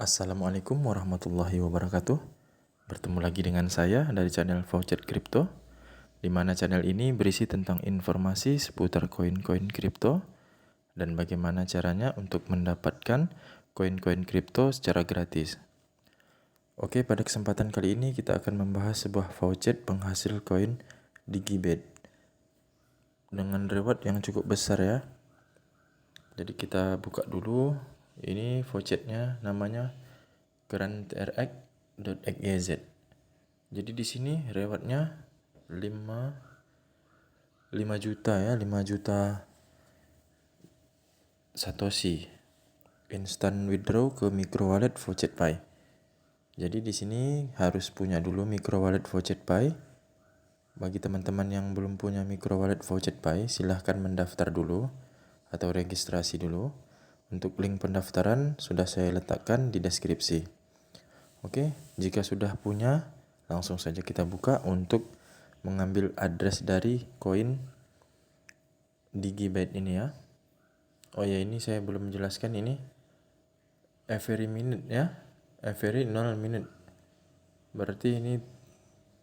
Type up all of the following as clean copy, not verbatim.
Assalamualaikum warahmatullahi wabarakatuh. Bertemu lagi dengan saya dari channel Vouchet Crypto, di mana channel ini berisi tentang informasi seputar koin-koin kripto dan bagaimana caranya untuk mendapatkan koin-koin kripto secara gratis. Oke, pada kesempatan kali ini kita akan membahas sebuah voucher penghasil koin Digibet dengan reward yang cukup besar ya. Jadi kita buka dulu. Ini vouchernya namanya grandtrx.xyz. Jadi di sini rewardnya 5 juta ya, 5 juta Satoshi. Instant withdraw ke micro wallet Vouchet Pay. Jadi di sini harus punya dulu micro wallet Vouchet Pay. Bagi teman-teman yang belum punya micro wallet Vouchet Pay, silahkan mendaftar dulu atau registrasi dulu. Untuk link pendaftaran sudah saya letakkan di deskripsi. Oke, jika sudah punya, langsung saja kita buka untuk mengambil address dari koin Digibet ini ya. Oh ya, ini saya belum menjelaskan ini every minute ya, every 0 minute. Berarti ini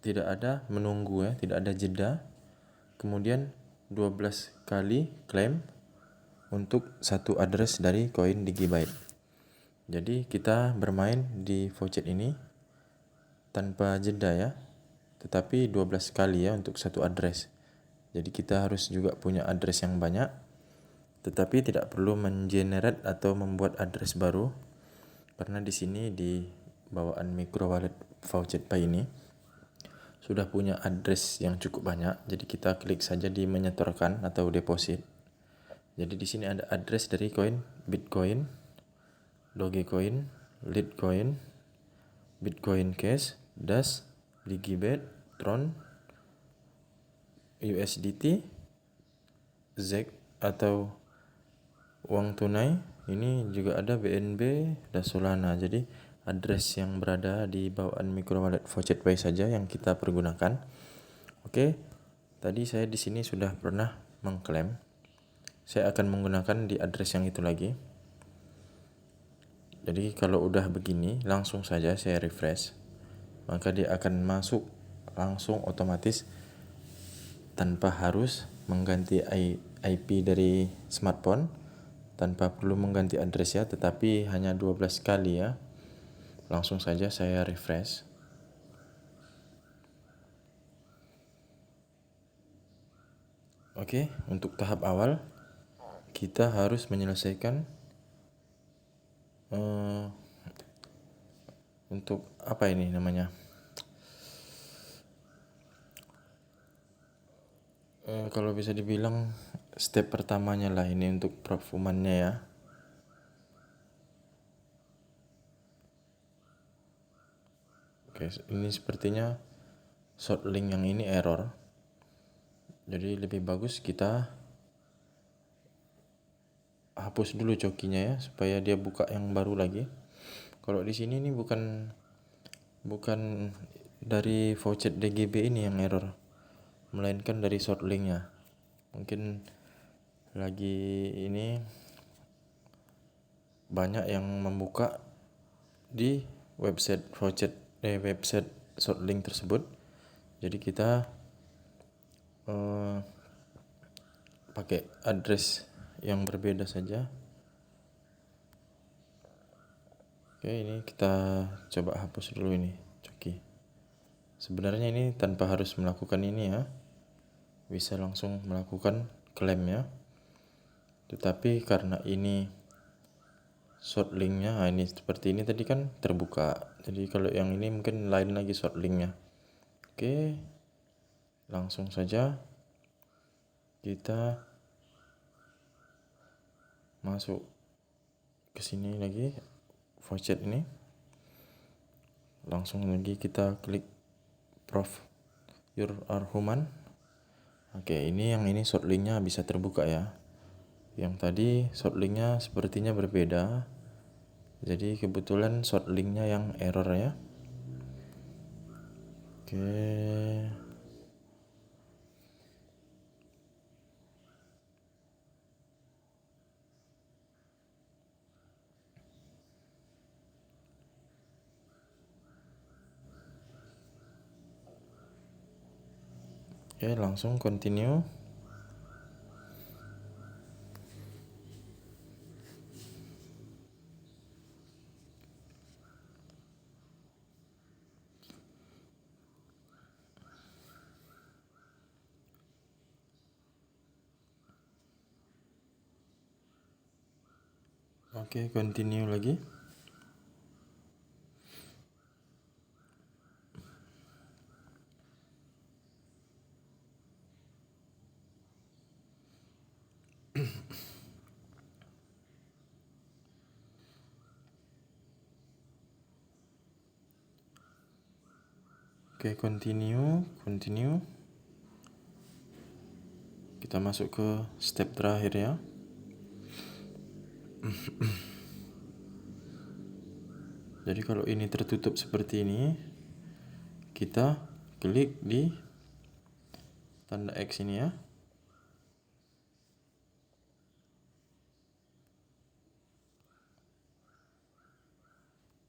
tidak ada menunggu ya, tidak ada jeda. Kemudian 12 kali klaim untuk satu address dari koin Digibet. Jadi kita bermain di voucher ini tanpa jeda ya, tetapi 12 kali ya untuk satu address. Jadi kita harus juga punya address yang banyak, tetapi tidak perlu mengenerate atau membuat address baru, karena di sini di bawaan micro wallet Vouchet Pay ini sudah punya address yang cukup banyak. Jadi kita klik saja di menyetorkan atau deposit. Jadi di sini ada address dari koin Bitcoin, Dogecoin, Litecoin, Bitcoin Cash, Dash, Digibet, Tron, USDT, ZEC atau uang tunai. Ini juga ada BNB dan Solana. Jadi address yang berada di bawaan micro wallet Vouchet Pay saja yang kita pergunakan. Oke, tadi saya di sini sudah pernah mengklaim. Saya akan menggunakan di address yang itu lagi. Jadi kalau udah begini, langsung saja saya refresh, maka dia akan masuk langsung otomatis tanpa harus mengganti IP dari smartphone, tanpa perlu mengganti address ya, tetapi hanya 12 kali ya. Langsung saja saya refresh. Oke, untuk tahap awal kita harus menyelesaikan untuk apa ini namanya? Kalau bisa dibilang step pertamanya lah ini untuk perfumannya ya. Oke, ini sepertinya short link yang ini error. Jadi lebih bagus kita hapus dulu cokinya ya, supaya dia buka yang baru lagi. Kalau di sini ini bukan dari voucher DGB ini yang error, melainkan dari short linknya. Mungkin lagi ini banyak yang membuka di website website short link tersebut. Jadi kita pakai address yang berbeda saja. Oke, ini kita coba hapus dulu ini coki. Sebenarnya ini tanpa harus melakukan ini ya, bisa langsung melakukan klaim ya. Tetapi karena ini short linknya, ini seperti ini tadi kan terbuka. Jadi kalau yang ini mungkin lain lagi short linknya. Oke, langsung saja kita masuk ke sini lagi voucher ini. Langsung lagi kita klik Prof Your are human. Oke, ini yang ini short linknya bisa terbuka ya. Yang tadi short linknya sepertinya berbeda. Jadi kebetulan short linknya yang error ya. Oke. Oke, langsung continue. Oke, continue lagi. Oke, continue. Kita masuk ke step terakhir ya. Jadi kalau ini tertutup seperti ini, kita klik di tanda X ini ya.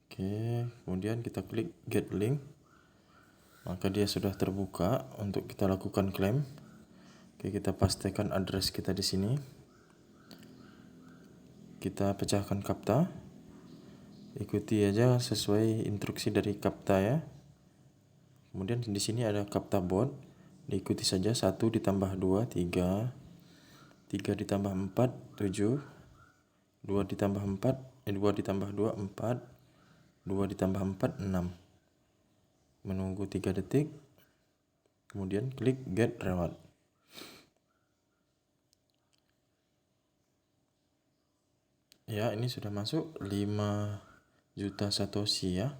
Oke, kemudian kita klik get link. Maka dia sudah terbuka untuk kita lakukan klaim. Oke, kita pastikan address kita di sini. Kita pecahkan CAPTCHA. Ikuti aja sesuai instruksi dari CAPTCHA ya. Kemudian di sini ada CAPTCHA board. Diikuti saja 1 ditambah 2 3, 3 ditambah 4 7, 2 ditambah 4 2 ditambah 2 4, 2 ditambah 4 6. Menunggu 3 detik. Kemudian klik get reward. Ya, ini sudah masuk 5 juta satoshi ya.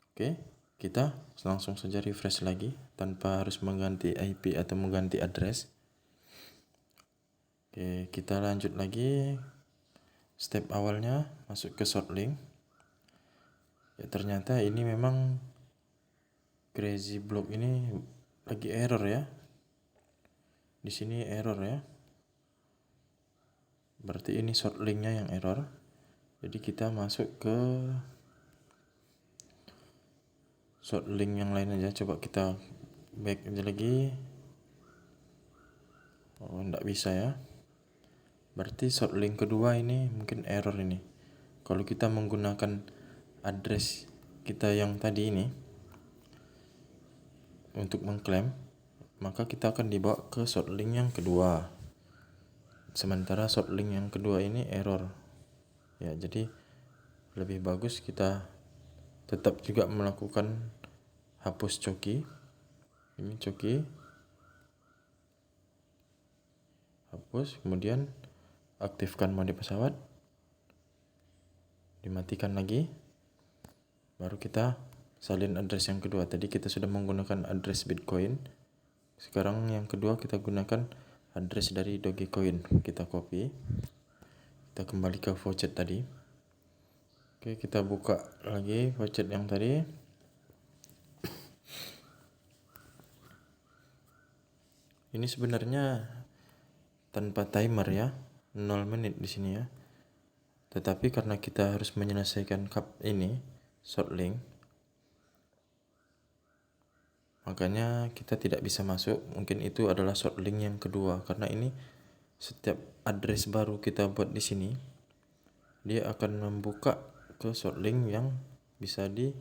Oke, kita langsung saja refresh lagi tanpa harus mengganti IP atau mengganti address. Oke, kita lanjut lagi. Step awalnya masuk ke short link. Ya, ternyata ini memang Crazy Block ini lagi error ya. Di sini error ya. Berarti ini short linknya yang error. Jadi kita masuk ke short link yang lain aja. Coba kita back aja lagi. Oh, enggak bisa ya. Berarti short link kedua ini mungkin error ini. Kalau kita menggunakan address kita yang tadi ini untuk mengklaim, maka kita akan dibawa ke short link yang kedua. Sementara short link yang kedua ini error. Ya, jadi lebih bagus kita tetap juga melakukan hapus coki. Ini coki. Hapus, kemudian aktifkan mode pesawat. Dimatikan lagi. Baru kita salin address yang kedua. Tadi kita sudah menggunakan address Bitcoin. Sekarang yang kedua kita gunakan address dari Dogecoin. Kita copy. Kita kembali ke voucher tadi. Oke, kita buka lagi voucher yang tadi. Ini sebenarnya tanpa timer ya, 0 menit di sini ya. Tetapi karena kita harus menyelesaikan ini short link, makanya kita tidak bisa masuk. Mungkin itu adalah short link yang kedua, karena ini setiap address baru kita buat di sini, dia akan membuka ke short link yang bisa di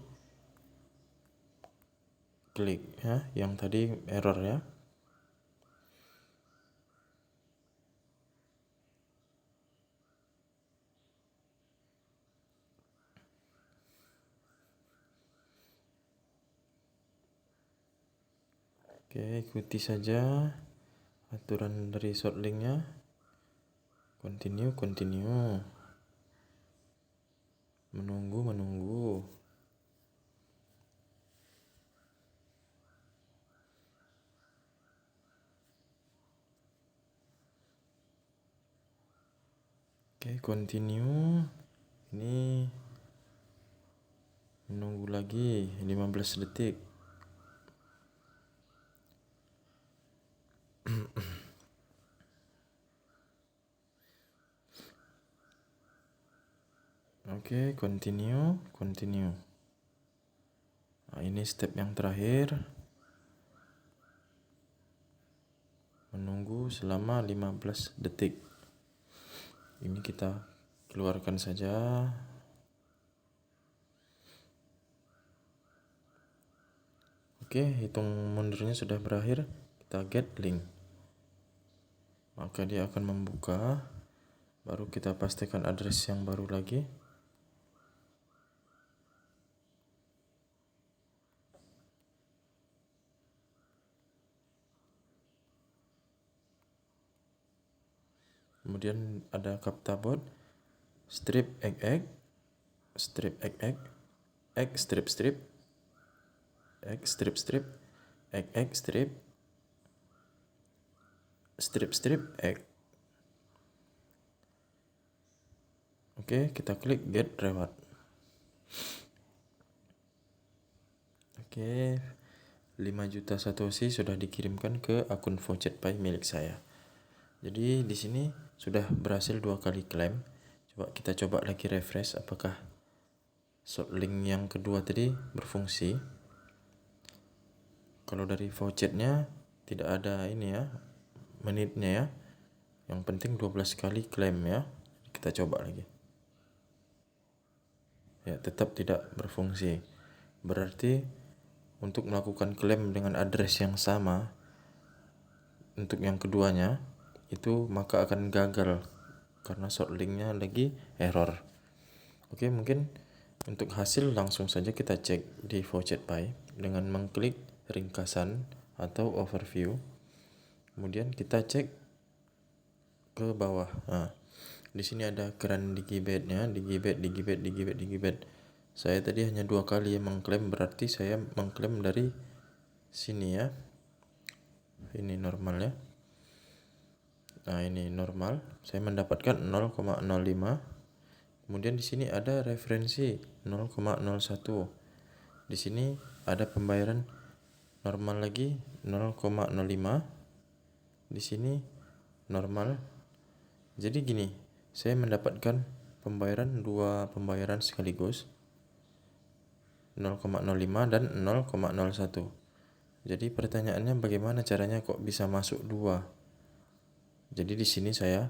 klik ya, yang tadi error ya. Oke, ikuti saja aturan dari short linknya. Continue. Menunggu. Oke, continue. Ini menunggu lagi 15 detik. Oke, continue. Nah, ini step yang terakhir. menunggu selama 15 detik. Ini kita keluarkan saja. Oke, hitung mundurnya sudah berakhir. Kita get link. Maka dia akan membuka. Baru kita pastikan address yang baru lagi. Kemudian ada captcha bot, strip egg, strip egg, strip strip, strip, egg strip, strip egg. Oke, kita klik get reward. Oke, 5 juta satoshi sudah dikirimkan ke akun VoucherPay milik saya. Jadi di sini sudah berhasil 2 kali klaim. Kita coba lagi refresh apakah link yang kedua tadi berfungsi. Kalau dari vouchernya tidak ada ini ya, menitnya ya. Yang penting 12 kali klaim ya. Kita coba lagi. Ya, tetap tidak berfungsi. Berarti untuk melakukan klaim dengan address yang sama untuk yang keduanya itu maka akan gagal karena shortlinknya lagi error. Oke, mungkin untuk hasil langsung saja kita cek di VoucherPay dengan mengklik ringkasan atau overview. Kemudian kita cek ke bawah. Nah, di sini ada keran digibet-nya, digibet. Saya tadi hanya 2 kali mengklaim, berarti saya mengklaim dari sini ya. Ini normal ya. Nah, ini normal. Saya mendapatkan 0,05. Kemudian di sini ada referensi 0,01. Di sini ada pembayaran normal lagi 0,05. Di sini normal. Jadi gini, saya mendapatkan dua pembayaran sekaligus 0,05 dan 0,01. Jadi pertanyaannya bagaimana caranya kok bisa masuk 2? Jadi di sini saya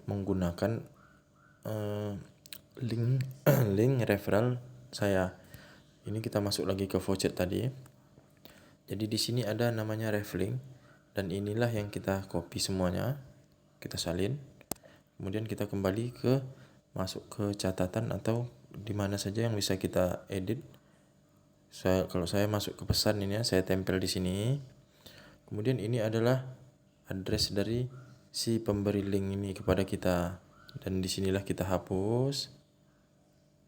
menggunakan link referral saya. Ini kita masuk lagi ke voucher tadi. Jadi di sini ada namanya reflink dan inilah yang kita copy semuanya. Kita salin. Kemudian kita kembali masuk ke catatan atau di mana saja yang bisa kita edit. Kalau saya masuk ke pesan ini ya, saya tempel di sini. Kemudian ini adalah address dari si pemberi link ini kepada kita. Dan disinilah kita hapus.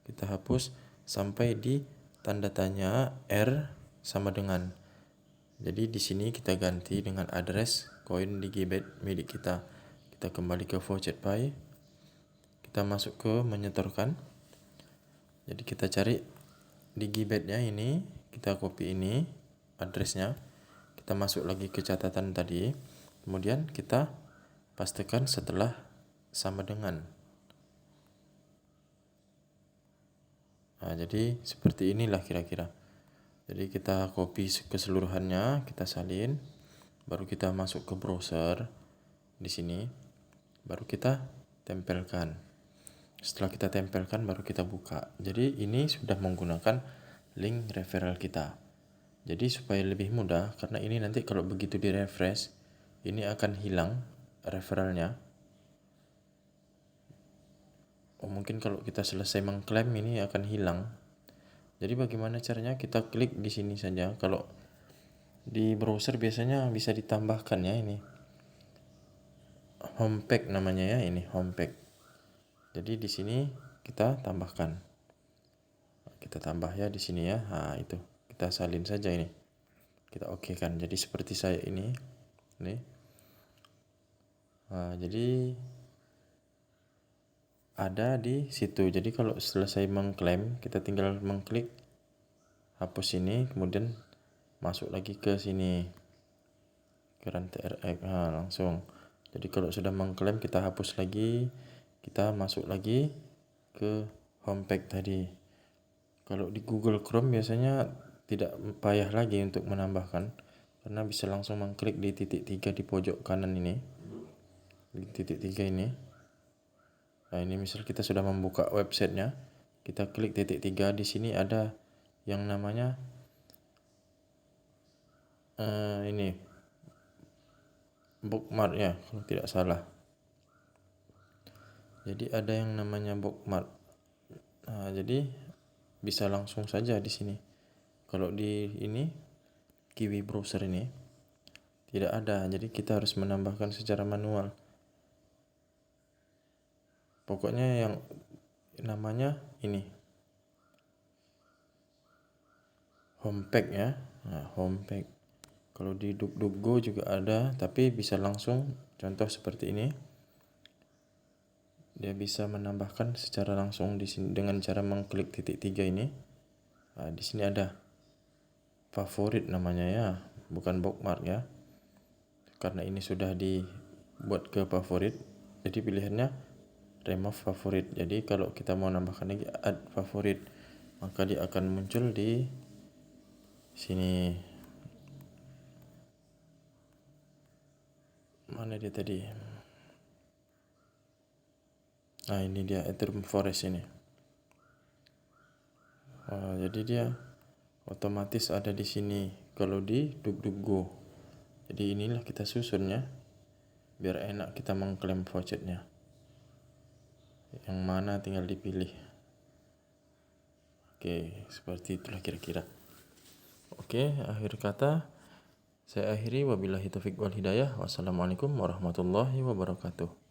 Kita hapus sampai di tanda tanya R sama dengan. Jadi di sini kita ganti dengan address koin digibet milik kita. Kita kembali ke VoucherPay. Kita masuk ke menyetorkan. Jadi kita cari digibetnya ini, kita copy ini addressnya. Kita masuk lagi ke catatan tadi. Kemudian kita pastikan setelah sama dengan. Nah, jadi seperti inilah kira-kira. Jadi kita copy keseluruhannya, kita salin, baru kita masuk ke browser di sini, baru kita tempelkan. Setelah kita tempelkan baru kita buka. Jadi ini sudah menggunakan link referral kita. Jadi supaya lebih mudah, karena ini nanti kalau begitu di refresh, ini akan hilang referralnya. Mungkin kalau kita selesai mengklaim ini akan hilang. Jadi bagaimana caranya? Kita klik di sini saja. Kalau di browser biasanya bisa ditambahkan ya ini. Homepack namanya ya, ini homepack. Jadi di sini kita tambahkan. Kita tambah ya di sini ya. Nah, itu. Kita salin saja ini. Kita oke kan. Jadi seperti saya ini. Nih. Nah, jadi ada di situ. Jadi kalau selesai mengklaim, kita tinggal mengklik hapus ini, kemudian masuk lagi ke sini. Keran TRX. Nah, langsung. Jadi kalau sudah mengklaim kita hapus lagi, kita masuk lagi ke homepack tadi. Kalau di Google Chrome biasanya tidak payah lagi untuk menambahkan, karena bisa langsung mengklik di titik 3 di pojok kanan ini, di titik 3 ini. Nah, ini misal kita sudah membuka websitenya, kita klik titik 3, di sini ada yang namanya ini bookmark ya, kalau tidak salah. Jadi ada yang namanya bookmark. Nah, jadi bisa langsung saja di sini. Kalau di ini Kiwi browser ini tidak ada, jadi kita harus menambahkan secara manual. Pokoknya yang namanya ini homepage ya. Nah, homepage. Kalau di DuckDuckGo juga ada, tapi bisa langsung, contoh seperti ini. Dia bisa menambahkan secara langsung di sini dengan cara mengklik titik 3 ini. Nah, di sini ada favorit namanya ya, bukan bookmark ya. Karena ini sudah dibuat ke favorit, jadi pilihannya remove favorit. Jadi kalau kita mau nambahkan lagi add favorit, maka dia akan muncul di sini. Mana dia tadi? Nah, ini dia Ethereum Forest ini. Jadi dia otomatis ada di sini kalau di DuckDuckGo. Jadi inilah kita susunnya biar enak kita mengklaim vouchernya. Yang mana tinggal dipilih. Oke, seperti itulah kira-kira. Oke, akhir kata saya akhiri, wabillahi taufiq wal hidayah. Wassalamualaikum warahmatullahi wabarakatuh.